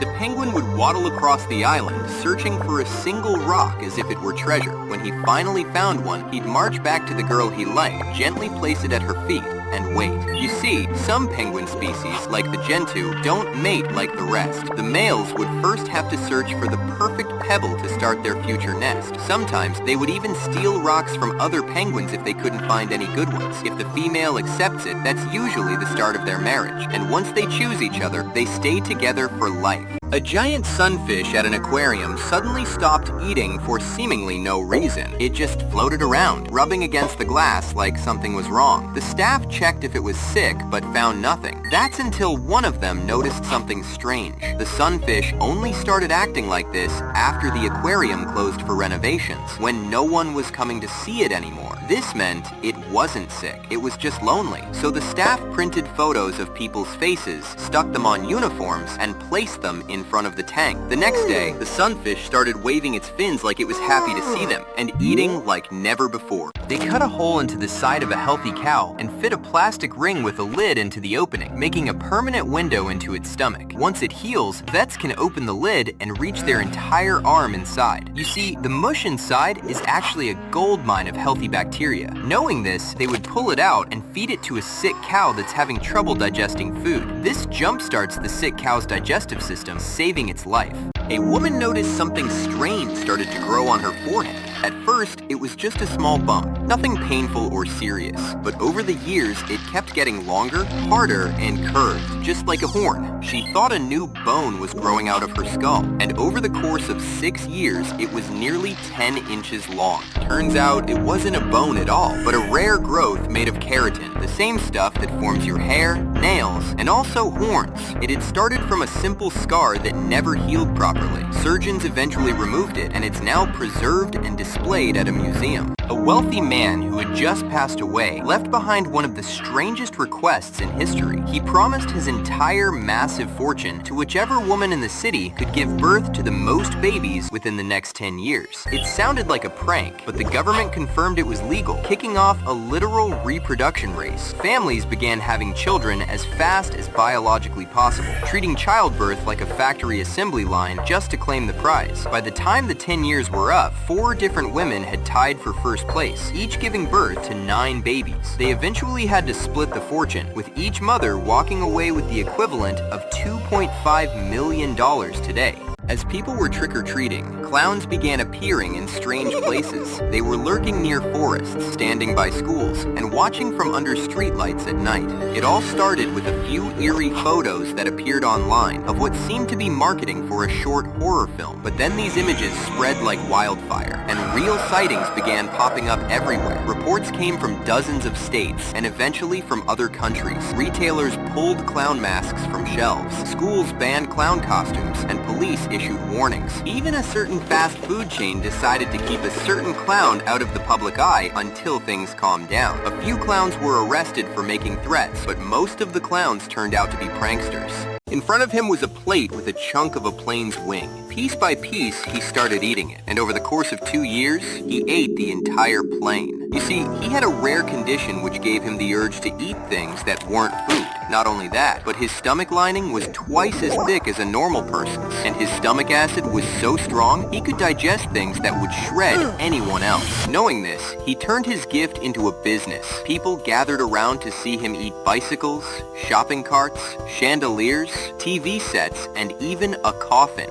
The penguin would waddle across the island, searching for a single rock as if it were treasure. When he finally found one, he'd march back to the girl he liked, gently place it at her feet, and wait. You see, some penguin species, like the gentoo, don't mate like the rest. The males would first have to search for the perfect pebble to start their future nest. Sometimes, they would even steal rocks from other penguins if they couldn't find any good ones. If the female accepts it, that's usually the start of their marriage. And once they choose each other, they stay together for life. A giant sunfish at an aquarium suddenly stopped eating for seemingly no reason. It just floated around, rubbing against the glass like something was wrong. The staff checked if it was sick, but found nothing. That's until one of them noticed something strange. The sunfish only started acting like this after the aquarium closed for renovations, when no one was coming to see it anymore. This meant it wasn't sick, it was just lonely. So the staff printed photos of people's faces, stuck them on uniforms, and placed them in front of the tank. The next day, the sunfish started waving its fins like it was happy to see them, and eating like never before. They cut a hole into the side of a healthy cow and fit a plastic ring with a lid into the opening, making a permanent window into its stomach. Once it heals, vets can open the lid and reach their entire arm inside. You see, the mush inside is actually a gold mine of healthy bacteria. Knowing this, they would pull it out and feed it to a sick cow that's having trouble digesting food. This jumpstarts the sick cow's digestive system, saving its life. A woman noticed something strange started to grow on her forehead. At first, it was just a small bump, nothing painful or serious. But over the years, it kept getting longer, harder, and curved, just like a horn. She thought a new bone was growing out of her skull, and over the course of 6 years, it was nearly 10 inches long. Turns out, it wasn't a bone at all, but a rare growth made of keratin, the same stuff that forms your hair, nails, and also horns. It had started from a simple scar that never healed properly. Surgeons eventually removed it, and it's now preserved and displayed at a museum. A wealthy man who had just passed away left behind one of the strangest requests in history. He promised his entire massive fortune to whichever woman in the city could give birth to the most babies within the next 10 years. It sounded like a prank, but the government confirmed it was legal, kicking off a literal reproduction race. Families began having children as fast as biologically possible, treating childbirth like a factory assembly line just to claim the prize. By the time the 10 years were up, 4 different women had tied for first place, each giving birth to 9 babies. They eventually had to split the fortune, with each mother walking away with the equivalent of $2.5 million today. As people were trick-or-treating, clowns began appearing in strange places. They were lurking near forests, standing by schools, and watching from under streetlights at night. It all started with a few eerie photos that appeared online of what seemed to be marketing for a short horror film. But then these images spread like wildfire, and real sightings began popping up everywhere. Reports came from dozens of states, and eventually from other countries. Retailers pulled clown masks from shelves, schools banned clown costumes, and police issued warnings. Even a certain fast food chain decided to keep a certain clown out of the public eye until things calmed down. A few clowns were arrested for making threats, but most of the clowns turned out to be pranksters. In front of him was a plate with a chunk of a plane's wing. Piece by piece, he started eating it, and over the course of 2 years, he ate the entire plane. You see, he had a rare condition which gave him the urge to eat things that weren't food. Not only that, but his stomach lining was twice as thick as a normal person's, and his stomach acid was so strong, he could digest things that would shred anyone else. Knowing this, he turned his gift into a business. People gathered around to see him eat bicycles, shopping carts, chandeliers, TV sets, and even a coffin.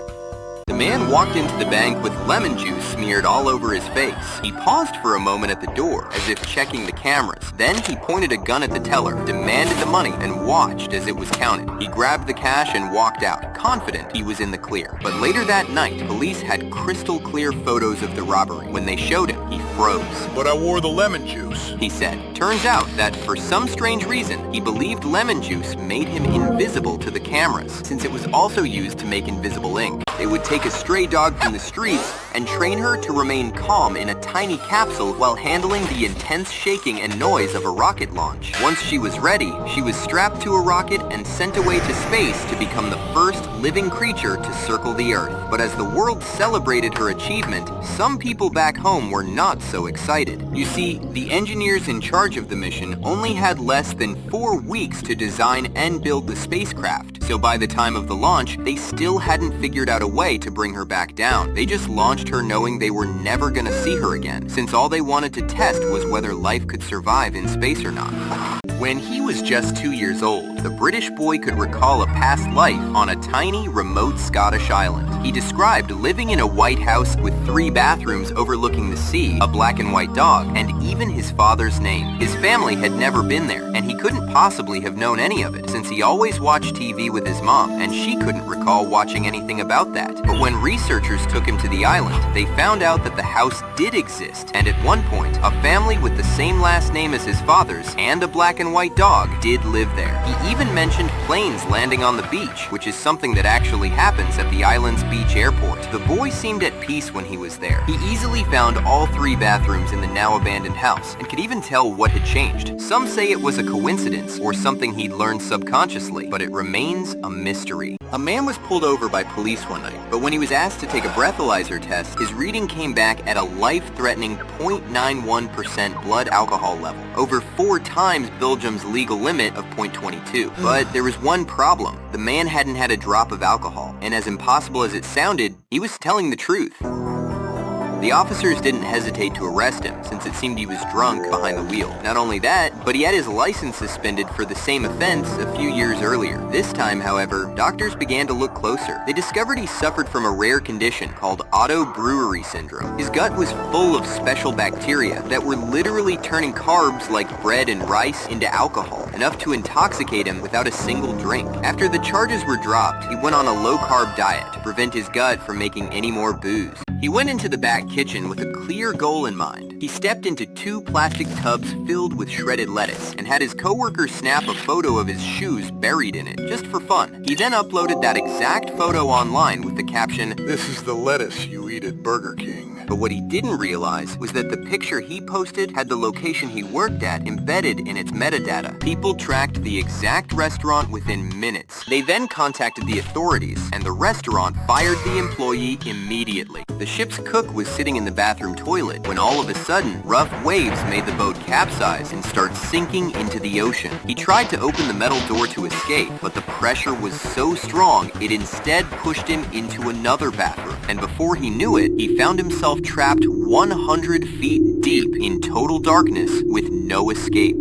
The man walked into the bank with lemon juice smeared all over his face. He paused for a moment at the door, as if checking the cameras. Then he pointed a gun at the teller, demanded the money, and watched as it was counted. He grabbed the cash and walked out, confident he was in the clear. But later that night, police had crystal clear photos of the robbery. When they showed him, he froze. "But I wore the lemon juice," he said. Turns out that, for some strange reason, he believed lemon juice made him invisible to the cameras, since it was also used to make invisible ink. They would take a stray dog from the streets and train her to remain calm in a tiny capsule while handling the intense shaking and noise of a rocket launch. Once she was ready, she was strapped to a rocket and sent away to space to become the first living creature to circle the Earth. But as the world celebrated her achievement, some people back home were not so excited. You see, the engineers in charge of the mission only had less than 4 weeks to design and build the spacecraft. So by the time of the launch, they still hadn't figured out a way to bring her back down. They just launched her knowing they were never gonna see her again, since all they wanted to test was whether life could survive in space or not. When he was just 2 years old, the British boy could recall a past life on a tiny, remote Scottish island. He described living in a white house with 3 bathrooms overlooking the sea, a black and white dog, and even his father's name. His family had never been there, and he couldn't possibly have known any of it, since he always watched TV with his mom, and she couldn't recall watching anything about that. But when researchers took him to the island, they found out that the house did exist, and at one point, a family with the same last name as his father's and a black and white dog did live there. He even mentioned planes landing on the beach, which is something that actually happens at the island's beach airport. The boy seemed at peace when he was there. He easily found all 3 bathrooms in the now abandoned house and could even tell what had changed. Some say it was a coincidence or something he'd learned subconsciously, but it remains a mystery. A man was pulled over by police one night, but when he was asked to take a breathalyzer test, his reading came back at a life-threatening 0.91% blood alcohol level, over 4 times Belgium's legal limit of 0.22. But there was one problem. The man hadn't had a drop of alcohol, and as impossible as it sounded, he was telling the truth. The officers didn't hesitate to arrest him, since it seemed he was drunk behind the wheel. Not only that, but he had his license suspended for the same offense a few years earlier. This time, however, doctors began to look closer. They discovered he suffered from a rare condition called auto-brewery syndrome. His gut was full of special bacteria that were literally turning carbs like bread and rice into alcohol, enough to intoxicate him without a single drink. After the charges were dropped, he went on a low-carb diet to prevent his gut from making any more booze. He went into the back kitchen with a clear goal in mind. He stepped into 2 plastic tubs filled with shredded lettuce and had his coworker snap a photo of his shoes buried in it, just for fun. He then uploaded that exact photo online with the caption, This is the lettuce you eat at Burger King. But what he didn't realize was that the picture he posted had the location he worked at embedded in its metadata. People tracked the exact restaurant within minutes. They then contacted the authorities, and the restaurant fired the employee immediately. The ship's cook was sitting in the bathroom toilet when all of a sudden, rough waves made the boat capsize and start sinking into the ocean. He tried to open the metal door to escape, but the pressure was so strong, it instead pushed him into another bathroom. And before he knew it, he found himself trapped 100 feet deep in total darkness with no escape.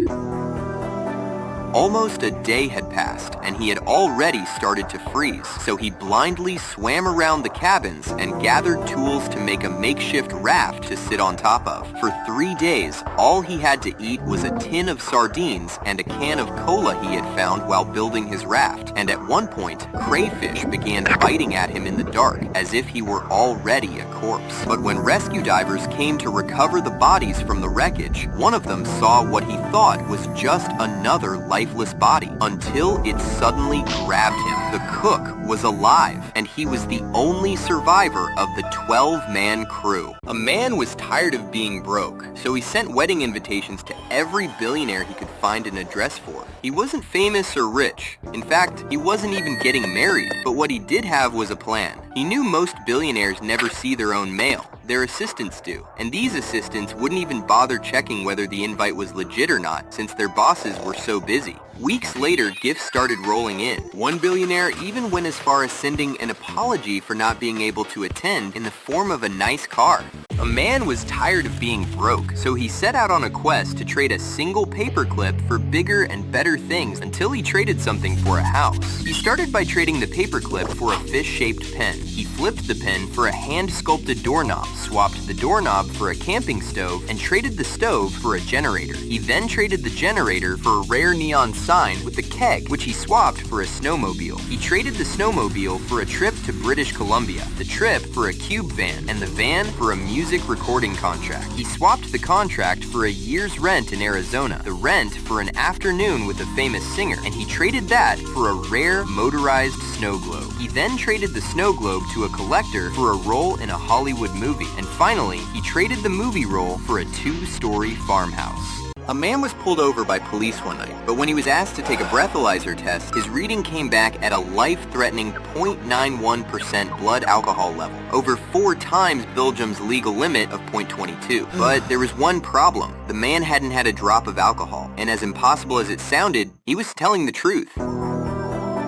Almost a day had passed, and he had already started to freeze, so he blindly swam around the cabins and gathered tools to make a makeshift raft to sit on top of. For 3 days, all he had to eat was a tin of sardines and a can of cola he had found while building his raft, and at one point, crayfish began biting at him in the dark, as if he were already a corpse. But when rescue divers came to recover the bodies from the wreckage, one of them saw what he thought was just another lifeless body, until it suddenly grabbed him. The cook was alive, and he was the only survivor of the 12-man crew. A man was tired of being broke, so he sent wedding invitations to every billionaire he could find an address for. He wasn't famous or rich. In fact, he wasn't even getting married, but what he did have was a plan. He knew most billionaires never see their own mail. Their assistants do, and these assistants wouldn't even bother checking whether the invite was legit or not, since their bosses were so busy. Weeks later, gifts started rolling in. One billionaire even went as far as sending an apology for not being able to attend in the form of a nice car. A man was tired of being broke, so he set out on a quest to trade a single paperclip for bigger and better things until he traded something for a house. He started by trading the paperclip for a fish-shaped pen. He flipped the pen for a hand-sculpted doorknob, swapped the doorknob for a camping stove, and traded the stove for a generator. He then traded the generator for a rare neon sign with a keg, which he swapped for a snowmobile. He traded the snowmobile for a trip to British Columbia, the trip for a cube van, and the van for a music recording contract. He swapped the contract for a year's rent in Arizona, the rent for an afternoon with a famous singer, and he traded that for a rare motorized snow globe. He then traded the snow globe to a collector for a role in a Hollywood movie, and finally, he traded the movie role for a 2-story farmhouse. A man was pulled over by police one night, but when he was asked to take a breathalyzer test, his reading came back at a life-threatening 0.91% blood alcohol level, over 4 times Belgium's legal limit of 0.22. But there was one problem. The man hadn't had a drop of alcohol, and as impossible as it sounded, he was telling the truth.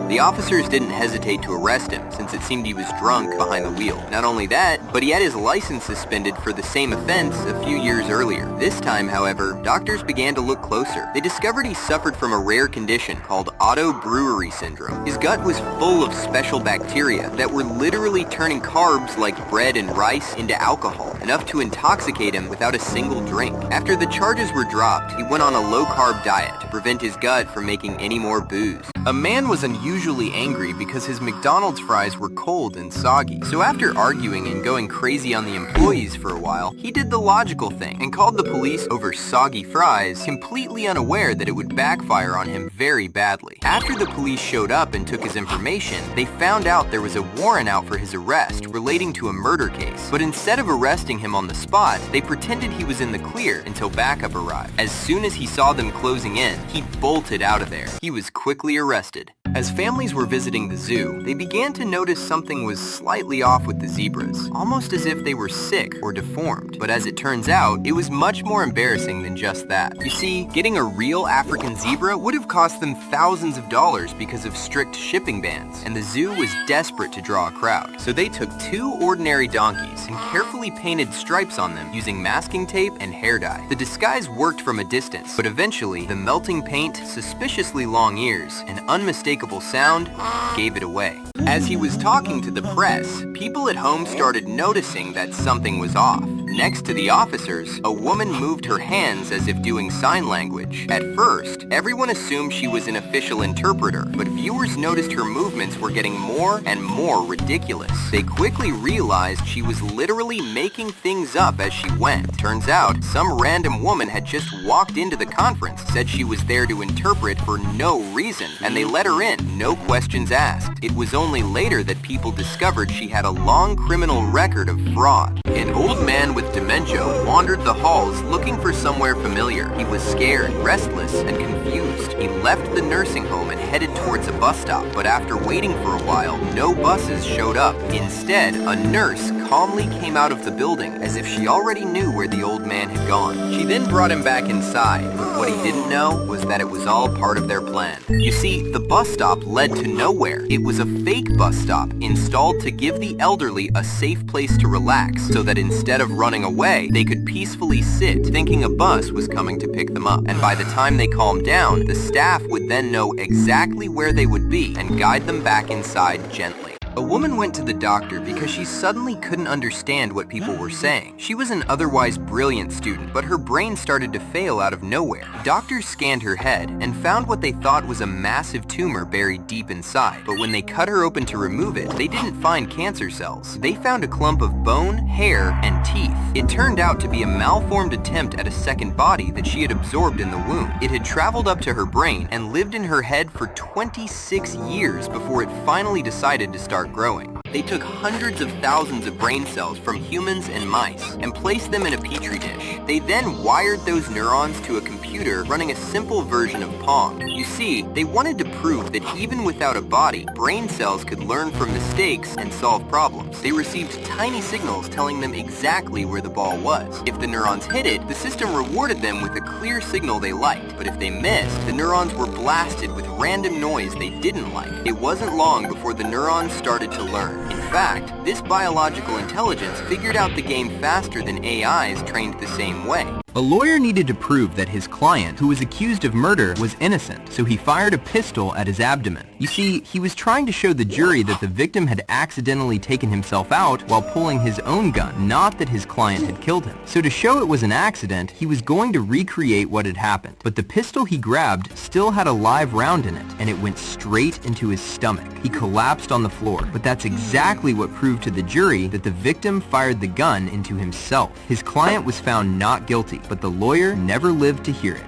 The officers didn't hesitate to arrest him since it seemed he was drunk behind the wheel. Not only that, but he had his license suspended for the same offense a few years earlier. This time, however, doctors began to look closer. They discovered he suffered from a rare condition called auto-brewery syndrome. His gut was full of special bacteria that were literally turning carbs like bread and rice into alcohol, enough to intoxicate him without a single drink. After the charges were dropped, he went on a low-carb diet to prevent his gut from making any more booze. A man was unusually angry because his McDonald's fries were cold and soggy. So after arguing and going crazy on the employees for a while, he did the logical thing and called the police over soggy fries, completely unaware that it would backfire on him very badly. After the police showed up and took his information, they found out there was a warrant out for his arrest relating to a murder case. But instead of arresting him on the spot, they pretended he was in the clear until backup arrived. As soon as he saw them closing in, he bolted out of there. He was quickly arrested. As families were visiting the zoo, they began to notice something was slightly off with the zebras, almost as if they were sick or deformed. But as it turns out, it was much more embarrassing than just that. You see, getting a real African zebra would have cost them thousands of dollars because of strict shipping bans, and the zoo was desperate to draw a crowd. So they took 2 ordinary donkeys and carefully painted stripes on them using masking tape and hair dye. The disguise worked from a distance, but eventually the melting paint, suspiciously long ears, and unmistakable sound gave it away. As he was talking to the press, people at home started noticing that something was off. Next to the officers, a woman moved her hands as if doing sign language. At first, everyone assumed she was an official interpreter, but viewers noticed her movements were getting more and more ridiculous. They quickly realized she was literally making things up as she went. Turns out, some random woman had just walked into the conference, said she was there to interpret for no reason, and they let her in, no questions asked. It was only later that people discovered she had a long criminal record of fraud. An old man with dementia wandered the halls looking for somewhere familiar. He was scared, restless, and confused. He left the nursing home and headed towards a bus stop, but after waiting for a while, no buses showed up. Instead, a nurse calmly came out of the building as if she already knew where the old man had gone. She then brought him back inside, but what he didn't know was that it was all part of their plan. You see, the bus stop led to nowhere. It was a fake bus stop installed to give the elderly a safe place to relax so that instead of running away, they could peacefully sit thinking a bus was coming to pick them up. And by the time they calmed down, the staff would then know exactly where they would be and guide them back inside gently. A woman went to the doctor because she suddenly couldn't understand what people were saying. She was an otherwise brilliant student, but her brain started to fail out of nowhere. Doctors scanned her head and found what they thought was a massive tumor buried deep inside. But when they cut her open to remove it, they didn't find cancer cells. They found a clump of bone, hair, and teeth. It turned out to be a malformed attempt at a second body that she had absorbed in the womb. It had traveled up to her brain and lived in her head for 26 years before it finally decided to start growing. They took hundreds of thousands of brain cells from humans and mice and placed them in a petri dish. They then wired those neurons to a computer running a simple version of Pong. You see, they wanted to prove that even without a body, brain cells could learn from mistakes and solve problems. They received tiny signals telling them exactly where the ball was. If the neurons hit it, the system rewarded them with a clear signal they liked. But if they missed, the neurons were blasted with random noise they didn't like. It wasn't long before the neurons started to learn. In fact, this biological intelligence figured out the game faster than AIs trained the same way. A lawyer needed to prove that his client, who was accused of murder, was innocent, so he fired a pistol at his abdomen. You see, he was trying to show the jury that the victim had accidentally taken himself out while pulling his own gun, not that his client had killed him. So to show it was an accident, he was going to recreate what had happened. But the pistol he grabbed still had a live round in it, and it went straight into his stomach. He collapsed on the floor, but that's exactly what proved to the jury that the victim fired the gun into himself. His client was found not guilty, but the lawyer never lived to hear it.